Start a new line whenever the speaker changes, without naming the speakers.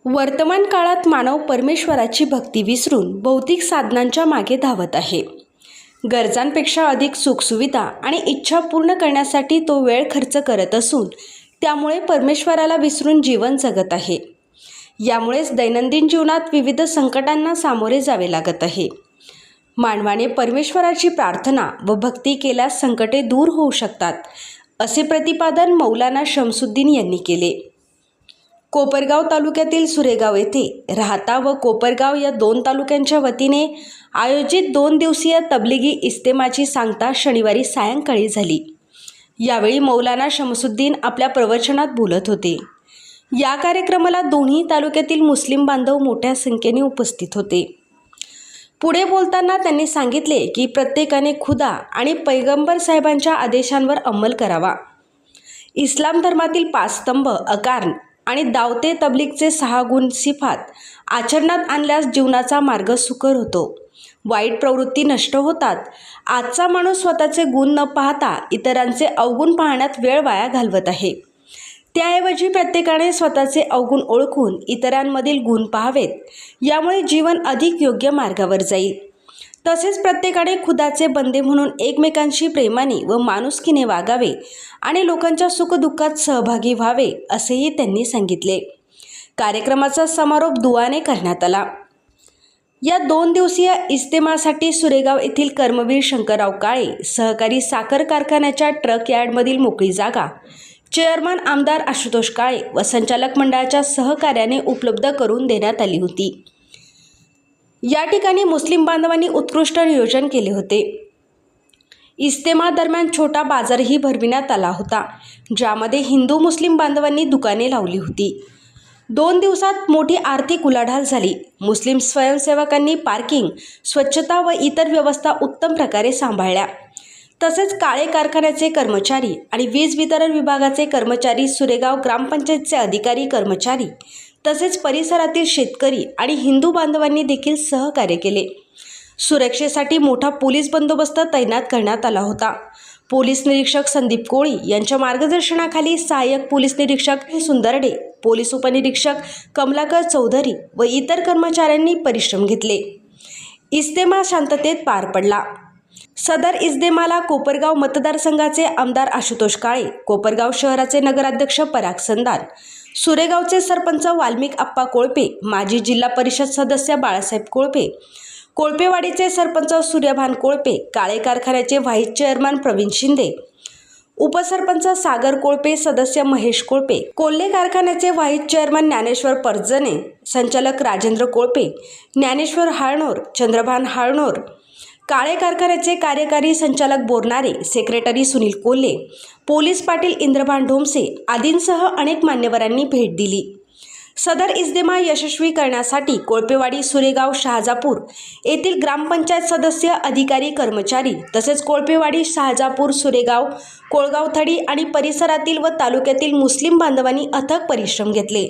वर्तमान काळात मानव परमेश्वराची भक्ती विसरून भौतिक साधनांच्या मागे धावत आहे. गरजांपेक्षा अधिक सुखसुविधा आणि इच्छा पूर्ण करण्यासाठी तो वेळ खर्च करत असून त्यामुळे परमेश्वराला विसरून जीवन जगत आहे. यामुळेच दैनंदिन जीवनात विविध संकटांना सामोरे जावे लागत आहे. मानवाने परमेश्वराची प्रार्थना व भक्ती केल्यास संकटे दूर होऊ शकतात, असे प्रतिपादन मौलाना शमसुद्दीन यांनी केले. कोपरगाव तालुक्यातील सुरेगाव येथे राहता व कोपरगाव या दोन तालुक्यांच्या वतीने आयोजित 2 दिवसीय तबलिगी इस्तेमाची सांगता शनिवारी सायंकाळी झाली. यावेळी मौलाना शमसुद्दीन आपल्या प्रवचनात बोलत होते. या कार्यक्रमाला दोन्ही तालुक्यातील मुस्लिम बांधव मोठ्या संख्येने उपस्थित होते. पुढे बोलताना त्यांनी सांगितले की प्रत्येकाने खुदा आणि पैगंबर साहेबांच्या आदेशांवर अंमल करावा. इस्लाम धर्मातील 5 स्तंभ अकार्न आणि दावते तबलीगचे 6 गुण सिफात आचरणात आणल्यास जीवनाचा मार्ग सुकर होतो, वाईट प्रवृत्ती नष्ट होतात. आजचा माणूस स्वतःचे गुण न पाहता इतरांचे अवगुण पाहण्यात वेळ वाया घालवत आहे. त्याऐवजी प्रत्येकाने स्वतःचे अवगुण ओळखून इतरांमधील गुण पाहावेत. यामुळे जीवन अधिक योग्य मार्गावर जाईल. तसेच प्रत्येकाने खुदाचे बंदे म्हणून एकमेकांशी प्रेमाने व माणुसकीने वागावे आणि लोकांच्या सुखदुःखात सहभागी व्हावे, असेही त्यांनी सांगितले. कार्यक्रमाचा समारोप दुआने करण्यात आला. या 2 दिवसीय इस्तेमासाठी सुरेगाव येथील कर्मवीर शंकरराव काळे सहकारी साखर कारखान्याच्या ट्रक यार्डमधील मोकळी जागा चेअरमन आमदार आशुतोष काळे व संचालक मंडळाच्या सहकार्याने उपलब्ध करून देण्यात आली होती. या ठिकाणी मुस्लिम बांधवांनी उत्कृष्ट नियोजन केले होते. इस्तेमा दरम्यान छोटा बाजारही भरविण्यात आला होता, ज्यामध्ये हिंदू मुस्लिम बांधवांनी दुकाने लावली होती. 2 दिवसात मोठी आर्थिक उलाढाल झाली. मुस्लिम स्वयंसेवकांनी पार्किंग, स्वच्छता व इतर व्यवस्था उत्तम प्रकारे सांभाळल्या. तसेच काळे कारखान्याचे कर्मचारी आणि वीज वितरण विभागाचे कर्मचारी, सुरेगाव ग्रामपंचायतचे अधिकारी कर्मचारी तसेच परिसरातील शेतकरी आणि हिंदू बांधवांनी देखील सहकार्य केले. सुरक्षेसाठी मोठा पोलीस बंदोबस्त तैनात करण्यात आला होता. पोलीस निरीक्षक संदीप कोळी यांच्या मार्गदर्शनाखाली सहाय्यक पोलीस निरीक्षक सुंदरडे, पोलीस उपनिरीक्षक कमलाकर चौधरी व इतर कर्मचाऱ्यांनी परिश्रम घेतले. इस्तेमा शांततेत पार पडला. सदर इस्तेमाला कोपरगाव मतदारसंघाचे आमदार आशुतोष काळे, कोपरगाव शहराचे नगराध्यक्ष पराग संदार, सुरेगावचे सरपंच वाल्मिक आप्पा कोळपे, माजी जिल्हा परिषद सदस्य बाळासाहेब कोळपे, कोळपेवाडीचे सरपंच सूर्यभान कोळपे, काळे कारखान्याचे व्हाईस चेअरमन प्रवीण शिंदे, उपसरपंच सागर कोळपे, सदस्य महेश कोळपे, कोल्हे कारखान्याचे व्हाईस चेअरमन ज्ञानेश्वर परजने, संचालक राजेंद्र कोळपे, ज्ञानेश्वर हाळनोर, चंद्रभान हाळनोर, काळे कारखान्याचे कार्यकारी संचालक बोरनारे, सेक्रेटरी सुनील कोल्हे, पोलीस पाटील इंद्रभान ढोमसे आदींसह अनेक मान्यवरांनी भेट दिली. सदर इस्तेमा यशस्वी करण्यासाठी कोळपेवाडी, सुरेगाव, शहाजापूर येथील ग्रामपंचायत सदस्य, अधिकारी, कर्मचारी तसेच कोळपेवाडी, शहाजापूर, सुरेगाव, कोळगावथडी आणि परिसरातील व तालुक्यातील मुस्लिम बांधवांनी अथक परिश्रम घेतले.